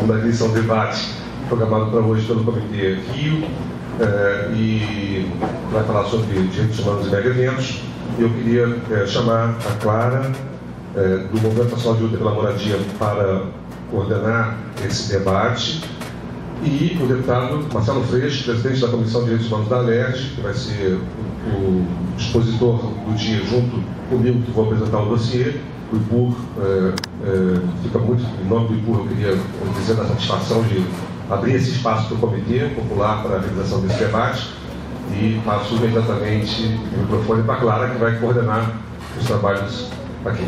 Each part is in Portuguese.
segunda edição do debate programado para hoje pelo Comitê Rio, e vai falar sobre direitos humanos e mega-eventos. Eu queria chamar a Clara, do Movimento Nacional de Luta pela Moradia, para coordenar esse debate, e o deputado Marcelo Freixo, presidente da Comissão de Direitos Humanos da ALERJ, que vai ser o expositor do dia junto comigo, que vou apresentar o dossiê. O IPUR, fica muito, em nome do IPUR, eu queria dizer da satisfação de abrir esse espaço para o Comitê Popular para a realização desse debate, e passo imediatamente o microfone para a Clara, que vai coordenar os trabalhos aqui.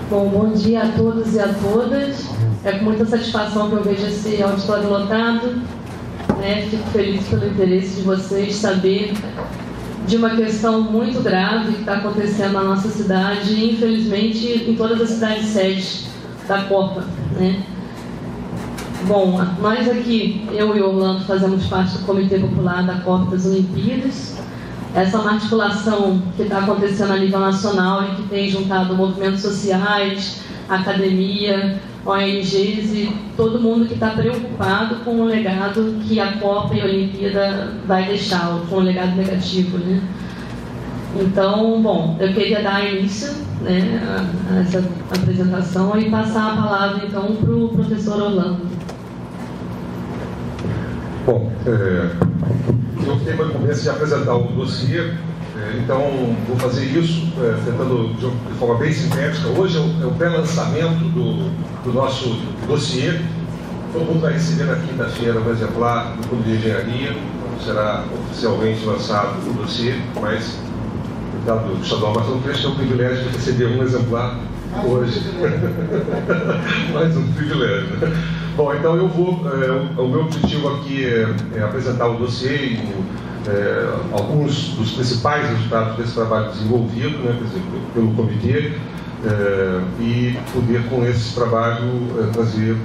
Bom dia a todos e a todas. É com muita satisfação que eu vejo esse auditório lotado. Fico feliz pelo interesse de vocês saber de uma questão muito grave que está acontecendo na nossa cidade e, infelizmente, em todas as cidades sedes da Copa. Bom, nós aqui, eu e Orlando, fazemos parte do Comitê Popular da Copa das Olimpíadas. Essa é uma articulação que está acontecendo a nível nacional e que tem juntado movimentos sociais, academia, ONGs e todo mundo que está preocupado com o legado que a Copa e a Olimpíada vai deixar, com um legado negativo, Então, bom, eu queria dar início a essa apresentação e passar a palavra, então, para o professor Orlando. Bom, eu tenho uma incumbência de apresentar o dossiê, então vou fazer isso tentando de forma bem sintética. Hoje é o pré-lançamento do nosso dossiê. Todo mundo vai receber na quinta-feira um exemplar do Clube de Engenharia, onde será oficialmente lançado o dossiê, mas o deputado estadual Marcelo Freixo tem o privilégio de receber um exemplar hoje. Mais um privilégio. Bom, então eu vou. O meu objetivo aqui é apresentar o dossiê e alguns dos principais resultados desse trabalho desenvolvido, pelo comitê, e poder, com esse trabalho, trazer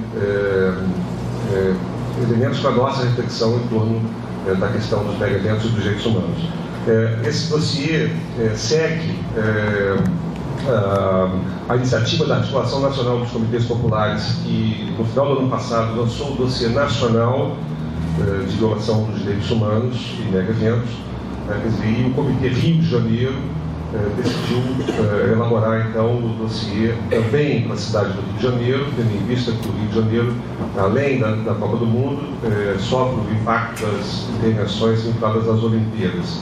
elementos para a nossa reflexão em torno da questão dos mega-eventos e dos direitos humanos. Esse dossiê segue a iniciativa da Articulação Nacional dos Comitês Populares, que no final do ano passado lançou o dossiê nacional de violação dos direitos humanos e mega-eventos, e o Comitê Rio de Janeiro decidiu elaborar então o dossiê também para a cidade do Rio de Janeiro, tendo em vista que o Rio de Janeiro, além da Copa do Mundo, sofre o impacto das intervenções vinculadas às Olimpíadas.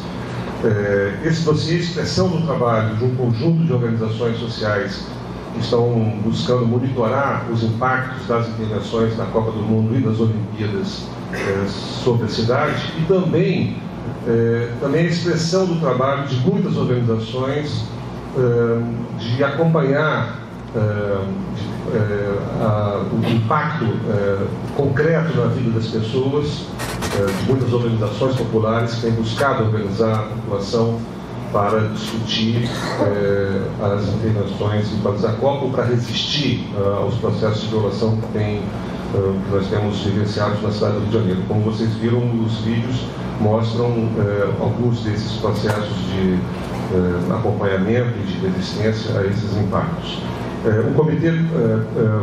Esse dossiê é expressão do trabalho de um conjunto de organizações sociais que estão buscando monitorar os impactos das intervenções da Copa do Mundo e das Olimpíadas sobre a cidade, e também a expressão do trabalho de muitas organizações de acompanhar o impacto concreto na vida das pessoas, de muitas organizações populares que têm buscado organizar a população para discutir as intervenções vinculadas à Copa, ou para resistir aos processos de violação que nós temos vivenciados na cidade do Rio de Janeiro. Como vocês viram, os vídeos mostram alguns desses processos de acompanhamento e de resistência a esses impactos. O comitê,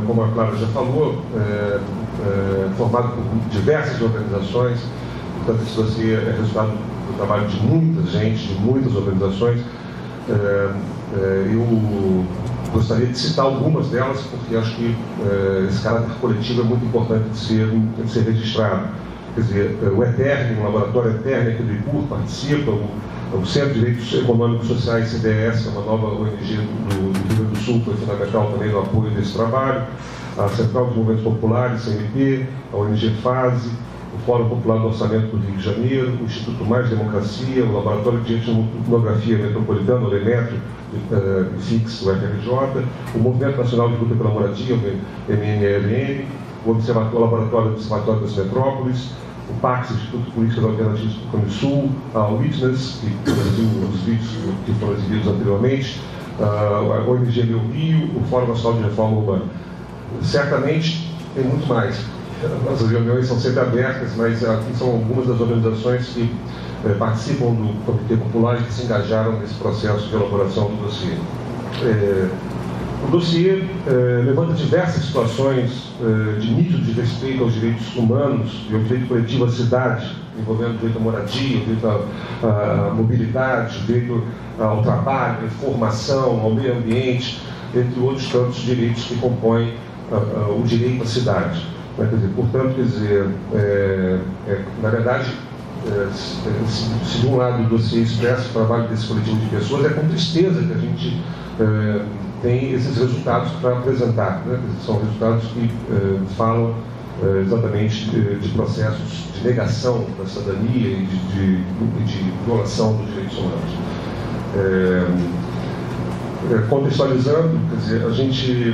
como a Clara já falou, formado por diversas organizações, portanto, esse dossiê é resultado do trabalho de muita gente, de muitas organizações. Eu gostaria de citar algumas delas, porque acho que esse caráter coletivo é muito importante de ser registrado. Quer dizer, o ETERN, o Laboratório ETERN aqui do IPUR, participa, o Centro de Direitos Econômicos Sociais, CDS, uma nova ONG do Rio Grande do Sul, foi fundamental também no apoio desse trabalho, a Central dos Movimentos Populares, CMP, a ONG FASE, o Fórum Popular do Orçamento do Rio de Janeiro, o Instituto Mais Democracia, o Laboratório de Etnografia Metropolitana, o LEMETRO, FIX, o FRJ, o Movimento Nacional de Luta pela Moradia, o MNLN, o Laboratório do Observatório das Metrópoles, o PAX, Instituto Político Alternativo do Cone-Sul, a Witness, que produziu os vídeos que foram exibidos anteriormente, a ONG Meu Rio, o Fórum Nacional de Reforma Urbana. Certamente tem muito mais. Nossas reuniões são sempre abertas, mas aqui são algumas das organizações que participam do Comitê Popular e que se engajaram nesse processo de elaboração do dossiê. O dossiê levanta diversas situações de nítido desrespeito aos direitos humanos e ao direito coletivo à cidade, envolvendo o direito à moradia, o direito à mobilidade, o direito ao trabalho, à informação, ao meio ambiente, entre outros tantos direitos que compõem o direito à cidade. Quer dizer, portanto, na verdade, se de um lado o dossiê expressa o trabalho desse coletivo de pessoas, é com tristeza que a gente tem esses resultados para apresentar, né? São resultados que falam exatamente de processos de negação da cidadania e de violação dos direitos humanos. Contextualizando, quer dizer, a gente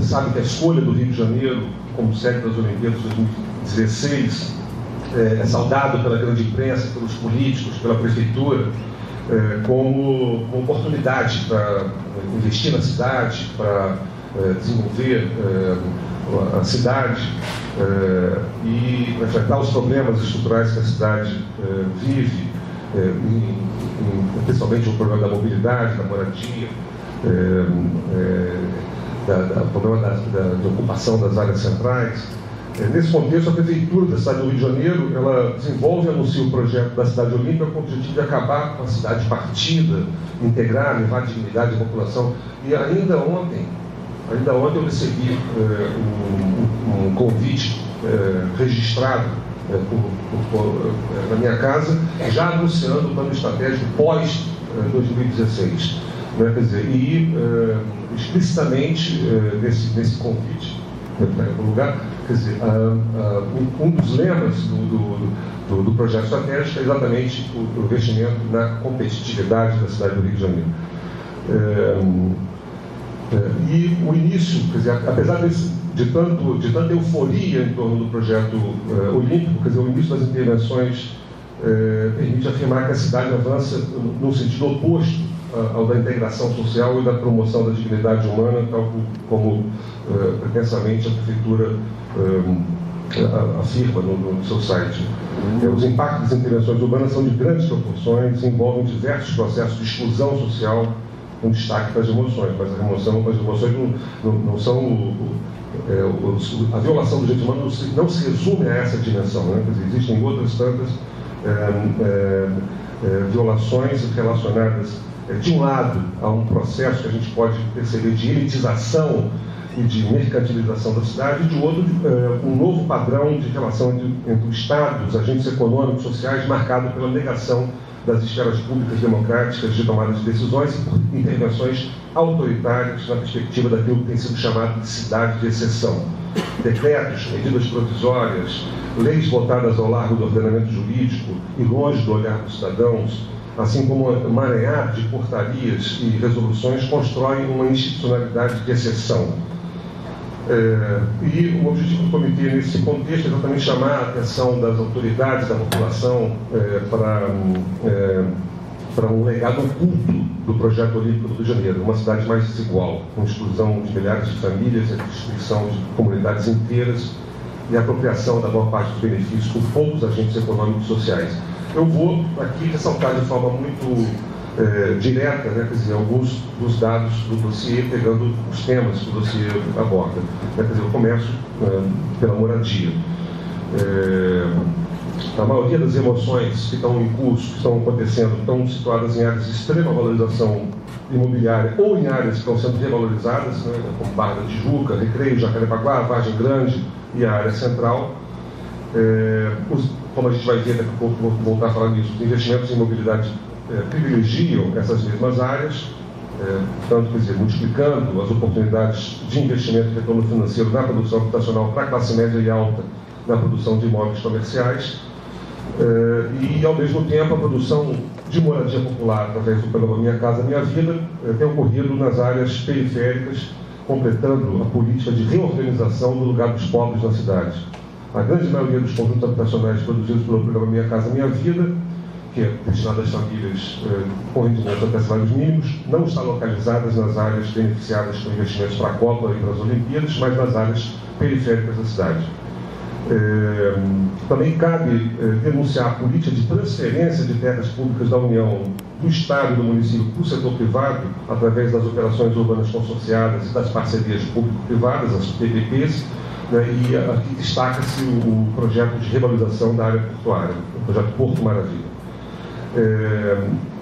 sabe que a escolha do Rio de Janeiro como sede das Olimpíadas de 2016 é saudado pela grande imprensa, pelos políticos, pela prefeitura, como uma oportunidade para investir na cidade, para desenvolver a cidade e enfrentar os problemas estruturais que a cidade vive, principalmente o problema da mobilidade, da moradia, o problema da ocupação das áreas centrais. Nesse contexto, a Prefeitura da cidade do Rio de Janeiro, ela desenvolve e anuncia o projeto da Cidade Olímpica com o objetivo de acabar com a cidade partida, integrar, levar dignidade à população. E ainda ontem eu recebi um convite registrado na minha casa, já anunciando o plano estratégico pós-2016. Né? Quer dizer, e explicitamente nesse convite, no lugar, quer dizer, um dos lemas do projeto estratégico é exatamente o investimento na competitividade da cidade do Rio de Janeiro. E o início, quer dizer, apesar de tanta euforia em torno do projeto olímpico, quer dizer, o início das intervenções permite afirmar que a cidade avança no sentido oposto ao da integração social e da promoção da dignidade humana, tal como pretensamente a Prefeitura afirma no seu site. Os impactos das intervenções urbanas são de grandes proporções, envolvem diversos processos de exclusão social, com destaque para as emoções, mas as emoções não são... a violação dos direitos humanos não se resume a essa dimensão, né? Quer dizer, existem outras tantas violações relacionadas, de um lado, a um processo que a gente pode perceber de elitização e de mercantilização da cidade, e de outro, um novo padrão de relação entre o Estado, os agentes econômicos, sociais, marcado pela negação das esferas públicas democráticas de tomada de decisões e por intervenções autoritárias na perspectiva daquilo que tem sido chamado de cidade de exceção. Decretos, medidas provisórias, leis votadas ao largo do ordenamento jurídico e longe do olhar dos cidadãos, assim como um emaranhado de portarias e resoluções, constroem uma institucionalidade de exceção. E o objetivo do comitê nesse contexto é exatamente chamar a atenção das autoridades, da população, para um legado oculto do projeto olímpico do Rio de Janeiro, uma cidade mais desigual, com exclusão de milhares de famílias, a destruição de comunidades inteiras e a apropriação da maior parte dos benefícios por poucos agentes econômicos e sociais. Eu vou aqui ressaltar de forma muito direta, né, quer dizer, alguns dos dados do dossiê, pegando os temas que o dossiê aborda. Quer dizer, eu começo pela moradia. A maioria das emoções que estão em curso, que estão acontecendo, estão situadas em áreas de extrema valorização imobiliária ou em áreas que estão sendo revalorizadas, né, como Barra da Tijuca, Recreio, Jacarepaguá, Vargem Grande e a área central. Como a gente vai ver daqui a pouco, vou voltar a falar nisso, os investimentos em mobilidade privilegiam essas mesmas áreas, tanto, quer dizer, multiplicando as oportunidades de investimento e retorno financeiro na produção habitacional para a classe média e alta na produção de imóveis comerciais, e, ao mesmo tempo, a produção de moradia popular através do programa Minha Casa Minha Vida tem ocorrido nas áreas periféricas, completando a política de reorganização do lugar dos pobres na cidade. A grande maioria dos conjuntos habitacionais produzidos pelo programa Minha Casa Minha Vida, que é destinado às famílias com rendimentos até salários mínimos, não está localizadas nas áreas beneficiadas com investimentos para a Copa e para as Olimpíadas, mas nas áreas periféricas da cidade. Também cabe denunciar a política de transferência de terras públicas da União do Estado e do município para o setor privado, através das operações urbanas consorciadas e das parcerias público-privadas, as PPPs, né, e aqui destaca-se o projeto de revalorização da área portuária, o projeto Porto Maravilha.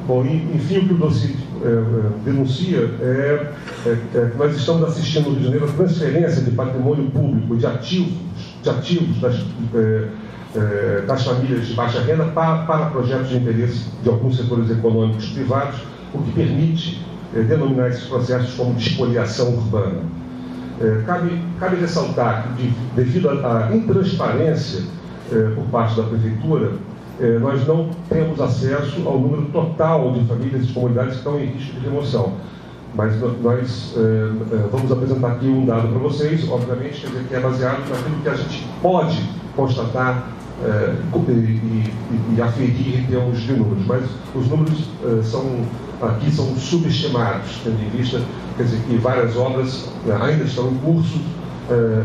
Bom, enfim, o que o dossiê denuncia é que nós estamos assistindo no Rio de Janeiro a transferência de patrimônio público, de ativos das famílias de baixa renda para projetos de interesse de alguns setores econômicos privados, o que permite denominar esses processos como de espoliação urbana. Cabe ressaltar que, devido à intransparência por parte da Prefeitura, nós não temos acesso ao número total de famílias e comunidades que estão em risco de remoção. Mas nós vamos apresentar aqui um dado para vocês, obviamente, quer dizer, que é baseado naquilo que a gente pode constatar e aferir em termos de números. Mas os números aqui são subestimados, tendo em vista, quer dizer, que várias obras ainda estão em curso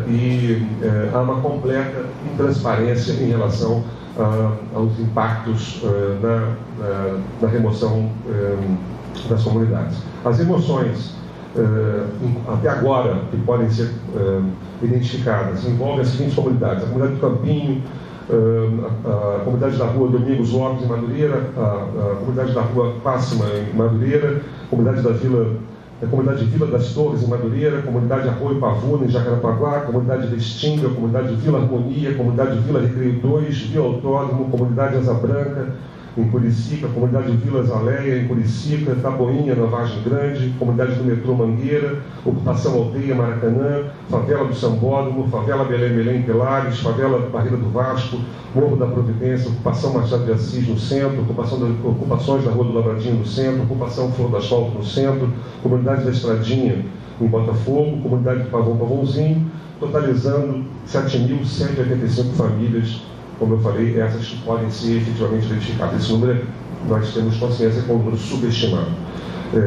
e há uma completa intransparência em relação aos impactos na remoção das comunidades. As emoções, até agora, que podem ser identificadas, envolvem as seguintes comunidades: a comunidade do Campinho, a comunidade da rua Domingos Lopes, em Madureira, a comunidade da rua Pássima, em Madureira, a comunidade Vila das Torres, em Madureira, a comunidade Arroio Pavuna, em Jacarepaguá, a comunidade Restinga, a comunidade Vila Harmonia, a comunidade Vila Recreio 2, Vila Autódromo, a comunidade Asa Branca, em Curicica, a comunidade Vila Zaleia, em Curicica, Taboinha, na Vargem Grande, comunidade do Metrô Mangueira, Ocupação Aldeia, Maracanã, Favela do Sambódromo, Favela Belém, Pilares, Favela Barreira do Vasco, Morro da Providência, Ocupação Machado de Assis no centro, ocupações da Rua do Lavradinho no centro, Ocupação Flor do Asfalto no centro, comunidade da Estradinha, em Botafogo, comunidade do Pavãozinho, totalizando 7.185 famílias. Como eu falei, essas podem ser efetivamente verificadas. Esse número, nós temos consciência que é um número subestimado.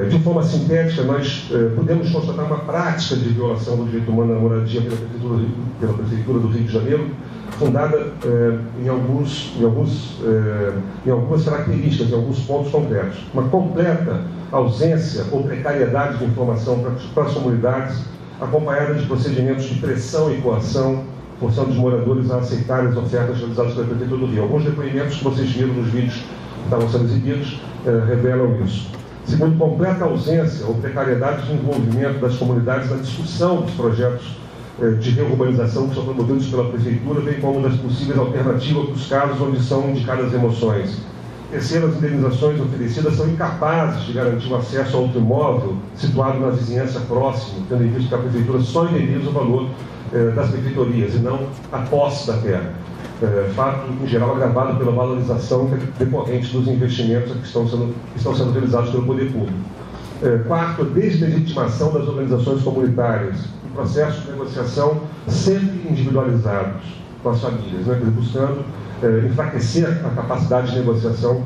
De forma sintética, nós podemos constatar uma prática de violação do direito humano à moradia pela Prefeitura do Rio de Janeiro, fundada em algumas características, em alguns pontos concretos. Uma completa ausência ou precariedade de informação para as comunidades, acompanhada de procedimentos de pressão e coação, forçando os moradores a aceitarem as ofertas realizadas pela Prefeitura do Rio. Alguns depoimentos que vocês viram nos vídeos que estavam sendo exibidos revelam isso. Segundo, completa ausência ou precariedade de envolvimento das comunidades na discussão dos projetos de reurbanização que são promovidos pela Prefeitura, bem como das possíveis alternativas para os casos onde são indicadas remoções. Terceiro, as indenizações oferecidas são incapazes de garantir o acesso ao outro imóvel situado na vizinhança próxima, tendo em vista que a Prefeitura só indeniza o valor das benfeitorias e não a posse da terra. Fato, em geral, agravado pela valorização decorrente dos investimentos que estão sendo realizados pelo poder público. Quarto, a deslegitimação das organizações comunitárias, e processos de negociação sempre individualizados com as famílias, né, buscando enfraquecer a capacidade de negociação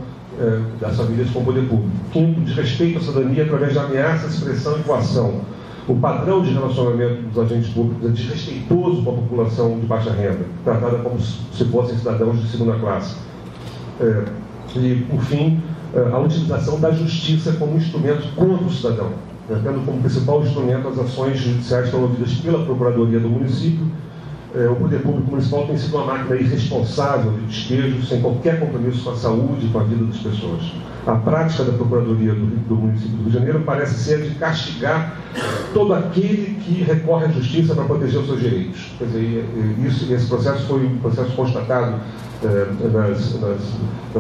das famílias com o poder público. Quinto, desrespeito à cidadania através de ameaças, pressão e coação. O padrão de relacionamento dos agentes públicos é desrespeitoso com a população de baixa renda, tratada como se fossem cidadãos de segunda classe. E, por fim, a utilização da justiça como instrumento contra o cidadão, tendo como principal instrumento as ações judiciais promovidas pela Procuradoria do município. O poder público municipal tem sido uma máquina irresponsável de despejo, sem qualquer compromisso com a saúde e com a vida das pessoas. A prática da Procuradoria do município do Rio de Janeiro parece ser de castigar todo aquele que recorre à justiça para proteger os seus direitos. Quer dizer, esse processo foi um processo constatado nas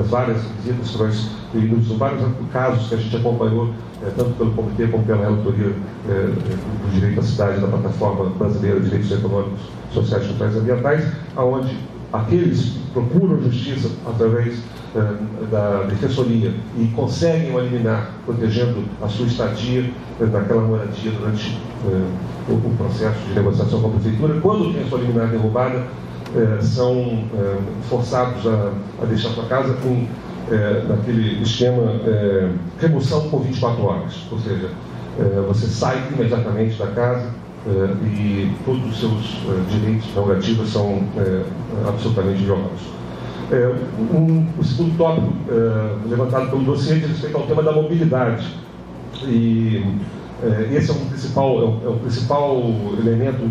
várias visitas e nos vários casos que a gente acompanhou, tanto pelo Comitê como pela Relatoria do Direito à Cidade da Plataforma Brasileira de Direitos Econômicos, Sociais, Culturais e Ambientais, onde aqueles que procuram justiça através da Defensoria e conseguem o liminar, protegendo a sua estadia naquela moradia durante o processo de negociação com a Prefeitura, quando tem a sua liminar derrubada, são forçados a deixar sua casa naquele esquema remoção por 24 horas, ou seja, você sai imediatamente da casa e todos os seus direitos prerrogativas são absolutamente violados. O segundo tópico levantado pelo dossiê diz respeito ao tema da mobilidade. E esse é o principal elemento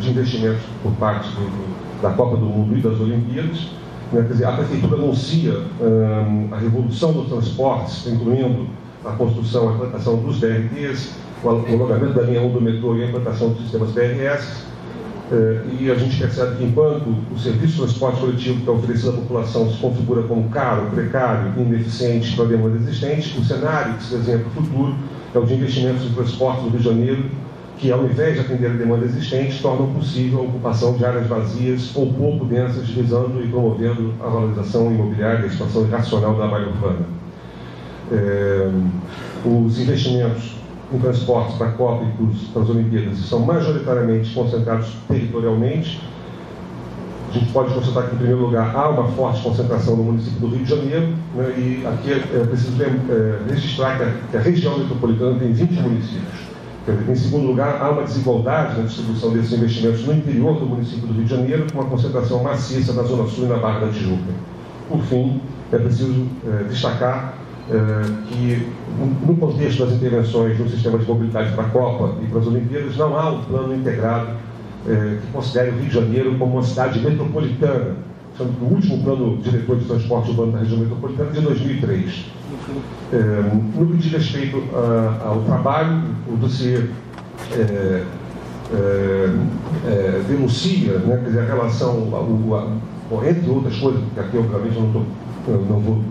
de investimento por parte da Copa do Mundo e das Olimpíadas. Quer dizer, a Prefeitura anuncia a revolução dos transportes, incluindo a construção, a implantação dos DRTs, o alongamento da linha 1 do metrô e a implantação dos sistemas PRS. E a gente percebe que, enquanto o serviço de transporte coletivo que é oferecido à população se configura como caro, precário e ineficiente para a demanda existente, o cenário que se desenha para o futuro é o de investimentos em transporte do Rio de Janeiro, que, ao invés de atender a demanda existente, tornam possível a ocupação de áreas vazias ou pouco densas, visando e promovendo a valorização imobiliária e a expansão irracional da malha urbana. Os investimentos em transportes para a Copa e para as Olimpíadas são majoritariamente concentrados territorialmente. A gente pode constatar que, em primeiro lugar, há uma forte concentração no município do Rio de Janeiro, né, e aqui é preciso registrar que a região metropolitana tem 20 municípios. Em segundo lugar, há uma desigualdade na distribuição desses investimentos no interior do município do Rio de Janeiro, com uma concentração maciça na Zona Sul e na Barra da Tijuca. Por fim, é preciso destacar que, no contexto das intervenções no sistema de mobilidade para a Copa e para as Olimpíadas, não há um plano integrado que considere o Rio de Janeiro como uma cidade metropolitana, sendo que o último plano diretor de transporte urbano da região metropolitana é de 2003. No que diz respeito ao trabalho, o dossiê denuncia, né, quer dizer, a relação, entre outras coisas, porque aqui, obviamente, eu não vou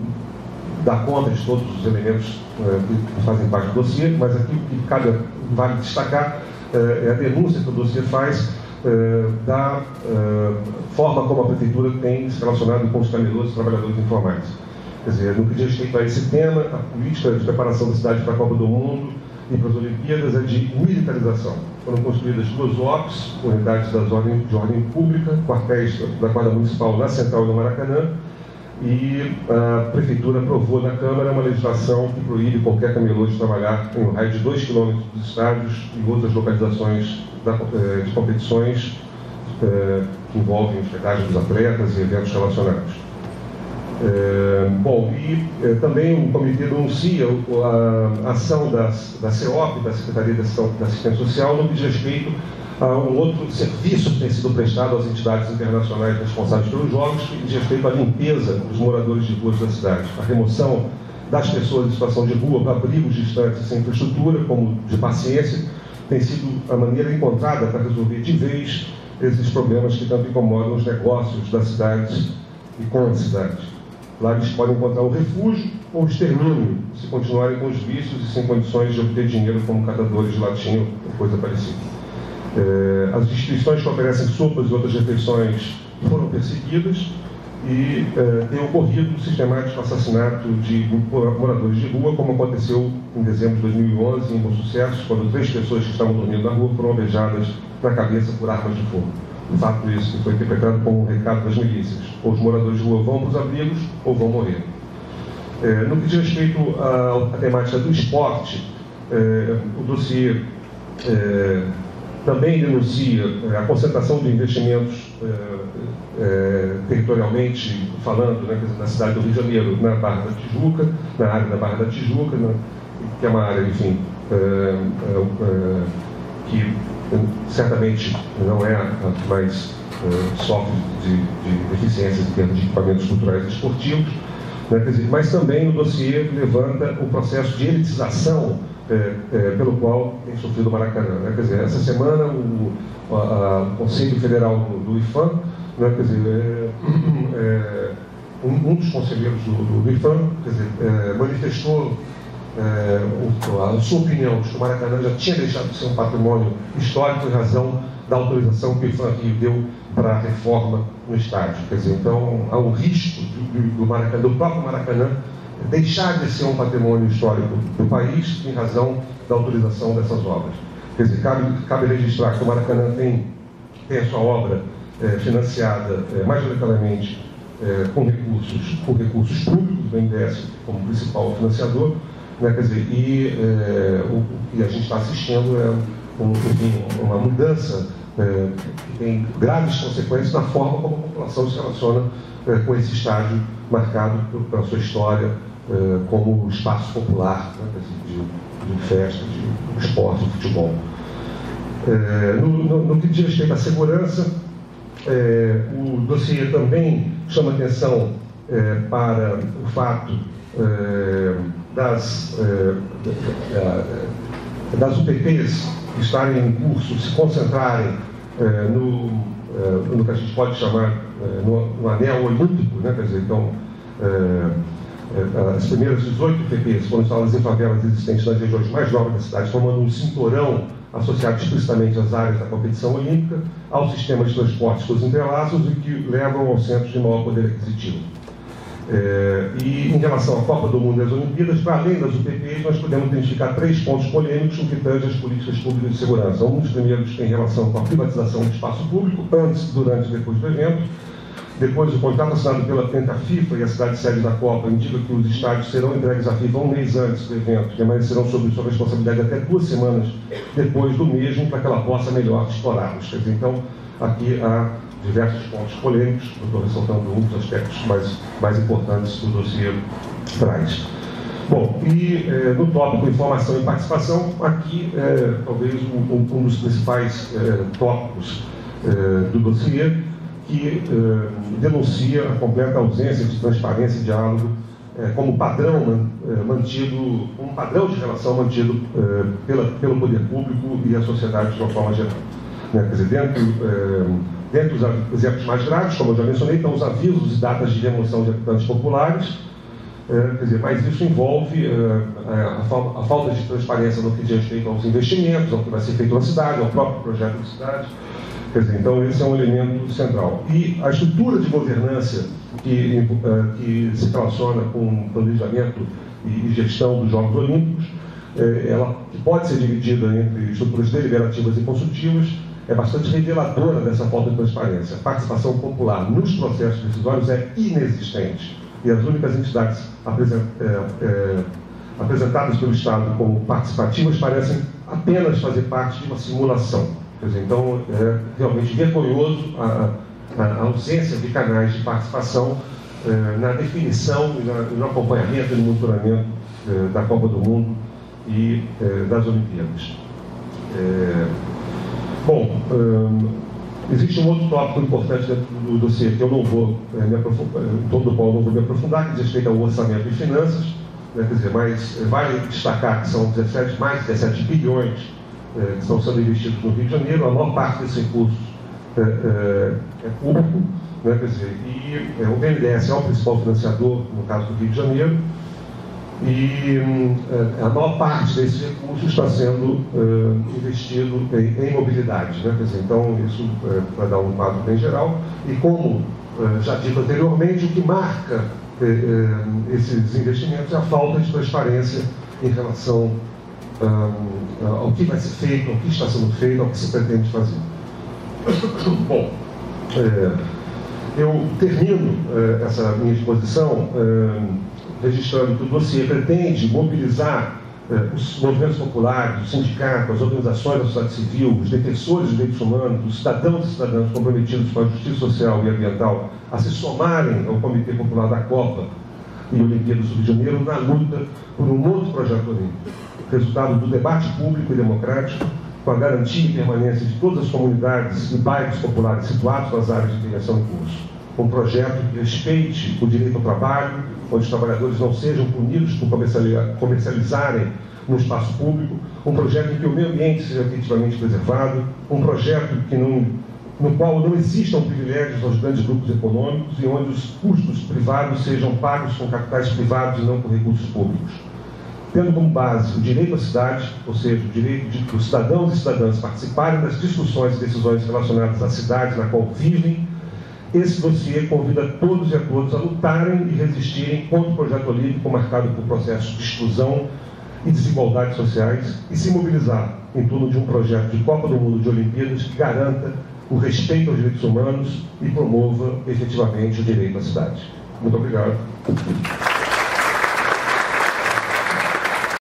dar conta de todos os elementos que fazem parte do dossiê, mas aqui o que vale destacar é a denúncia que o dossiê faz da forma como a Prefeitura tem se relacionado com os camelôs e trabalhadores informais. Quer dizer, no que diz respeito a esse tema, a política de preparação da cidade para a Copa do Mundo e para as Olimpíadas é de militarização. Foram construídas 2 OPs, unidades de ordem pública, quartéis da Guarda Municipal na Central do Maracanã, e a Prefeitura aprovou na Câmara uma legislação que proíbe qualquer camelô de trabalhar em um raio de 2 km dos estádios e outras localizações de competições que envolvem hospedagem dos atletas e eventos relacionados. Também o comitê denuncia a ação da CEOP, da Secretaria de Assistência Social, no que diz respeito a um outro serviço que tem sido prestado às entidades internacionais responsáveis pelos Jogos, que diz respeito à limpeza dos moradores de ruas da cidade, a remoção das pessoas em situação de rua para abrigos distantes sem infraestrutura, como de paciência, tem sido a maneira encontrada para resolver de vez esses problemas que tanto incomodam os negócios das cidades e com as cidades. Lá eles podem encontrar o refúgio ou o extermínio, se continuarem com os vícios e sem condições de obter dinheiro como catadores de latinha ou coisa parecida. As instituições que oferecem sopas e outras refeições foram perseguidas e tem ocorrido um sistemático assassinato de moradores de rua, como aconteceu em dezembro de 2011 em Bom Sucesso, quando 3 pessoas que estavam dormindo na rua foram alvejadas na cabeça por armas de fogo. O fato isso foi interpretado como um recado das milícias: ou os moradores de rua vão para os abrigos ou vão morrer. No que diz respeito à temática do esporte, o dossiê também denuncia a concentração de investimentos territorialmente falando, né, na cidade do Rio de Janeiro, na Barra da Tijuca, na área da Barra da Tijuca, né, que é uma área, enfim, que certamente não é a que mais sofre de deficiências em termos de equipamentos culturais e esportivos, né, quer dizer, mas também o dossiê levanta o processo de elitização pelo qual tem sofrido o Maracanã. Né? Quer dizer, essa semana o Conselho Federal do IFAM, né, quer dizer, um dos conselheiros do IFAM, quer dizer, manifestou a sua opinião de que o Maracanã já tinha deixado de ser um patrimônio histórico em razão da autorização que o IFAM Rio deu para a reforma no estádio. Quer dizer, então há um risco do próprio Maracanã deixar de ser um patrimônio histórico do país em razão da autorização dessas obras. Quer dizer, cabe registrar que o Maracanã tem a sua obra financiada majoritariamente por recursos públicos, do BNDES como principal financiador, né, quer dizer, e a gente está assistindo uma mudança que tem graves consequências na forma como a população se relaciona com esse estádio marcado pela sua história como espaço popular, né, de festa, de esporte, de futebol. No que diz respeito à segurança, o dossiê também chama atenção para o fato das UPPs estarem em curso, se concentrarem no que a gente pode chamar no anel olímpico, né? Quer dizer, então, as primeiras 18 UPPs foram instaladas em favelas existentes nas regiões mais nobres da cidade, formando um cinturão associado explicitamente às áreas da competição olímpica, ao sistema de transportes que os entrelaçam e que levam aos centros de maior poder aquisitivo. E em relação à Copa do Mundo e às Olimpíadas, para além das UPPs, nós podemos identificar 3 pontos polêmicos no que tange às políticas públicas de segurança. Um dos primeiros tem relação com a privatização do espaço público, antes, durante e depois do evento. Depois, o contrato assinado entre a FIFA e a cidade sede da Copa indica que os estádios serão entregues à FIFA um mês antes do evento, que permanecerão sob sua responsabilidade até 2 semanas depois do mesmo, para que ela possa melhor explorá-los. Quer dizer, então, aqui há diversos pontos polêmicos, eu estou ressaltando um dos aspectos mais importantes que o dossiê traz. Bom, e no tópico informação e participação, aqui talvez um dos principais tópicos do dossiê, que denuncia a completa ausência de transparência e diálogo como padrão mantido, um padrão de relação mantido pelo poder público e a sociedade de uma forma geral. Quer dizer, dentro dos exemplos mais graves, como eu já mencionei, estão os avisos e datas de remoção de habitantes populares, quer dizer, mas isso envolve a falta de transparência no que diz respeito aos investimentos, ao que vai ser feito na cidade, ao próprio projeto da cidade. Quer dizer, então esse é um elemento central. E a estrutura de governança que se relaciona com o planejamento e gestão dos Jogos Olímpicos, ela que pode ser dividida entre estruturas deliberativas e consultivas, é bastante reveladora dessa falta de transparência. A participação popular nos processos decisórios é inexistente. E as únicas entidades apresentadas pelo Estado como participativas parecem apenas fazer parte de uma simulação. Quer dizer, então, é realmente vergonhoso a ausência de canais de participação na definição e no acompanhamento e no monitoramento da Copa do Mundo e das Olimpíadas. Bom, existe um outro tópico importante dentro do dossiê que eu não vou me aprofundar, em torno do qual eu não vou me aprofundar, que diz respeito ao orçamento e finanças, né, quer dizer, mas vale destacar que são mais de 17 bilhões que estão sendo investidos no Rio de Janeiro. A maior parte desses recursos é público, né, quer dizer, e o BNDES é o principal financiador, no caso do Rio de Janeiro, e a maior parte desses recursos está sendo investido em mobilidade, né? Quer dizer, então isso vai dar um quadro bem geral. E como já dito anteriormente, o que marca esses investimentos é a falta de transparência em relação ao que vai ser feito, ao que está sendo feito, ao que se pretende fazer. Bom, eu termino essa minha exposição registrando que o dossiê pretende mobilizar os movimentos populares, os sindicatos, as organizações da sociedade civil, os defensores dos direitos humanos, os cidadãos e cidadãs comprometidos com a justiça social e ambiental a se somarem ao Comitê Popular da Copa e Olimpíadas do Rio de Janeiro na luta por um outro projeto olímpico, resultado do debate público e democrático, com a garantia e permanência de todas as comunidades e bairros populares situados nas áreas de integração em curso. Um projeto que respeite o direito ao trabalho, onde os trabalhadores não sejam punidos por comercializarem no espaço público, um projeto em que o meio ambiente seja efetivamente preservado, um projeto no qual não existam privilégios aos grandes grupos econômicos e onde os custos privados sejam pagos com capitais privados e não com recursos públicos. Tendo como base o direito à cidade, ou seja, o direito dos cidadãos e cidadãs participarem das discussões e decisões relacionadas à cidade na qual vivem, esse dossiê convida todos e a todos a lutarem e resistirem contra o projeto olímpico marcado por processos de exclusão e desigualdades sociais e se mobilizar em torno de um projeto de Copa do Mundo de Olimpíadas que garanta o respeito aos direitos humanos e promova efetivamente o direito à cidade. Muito obrigado.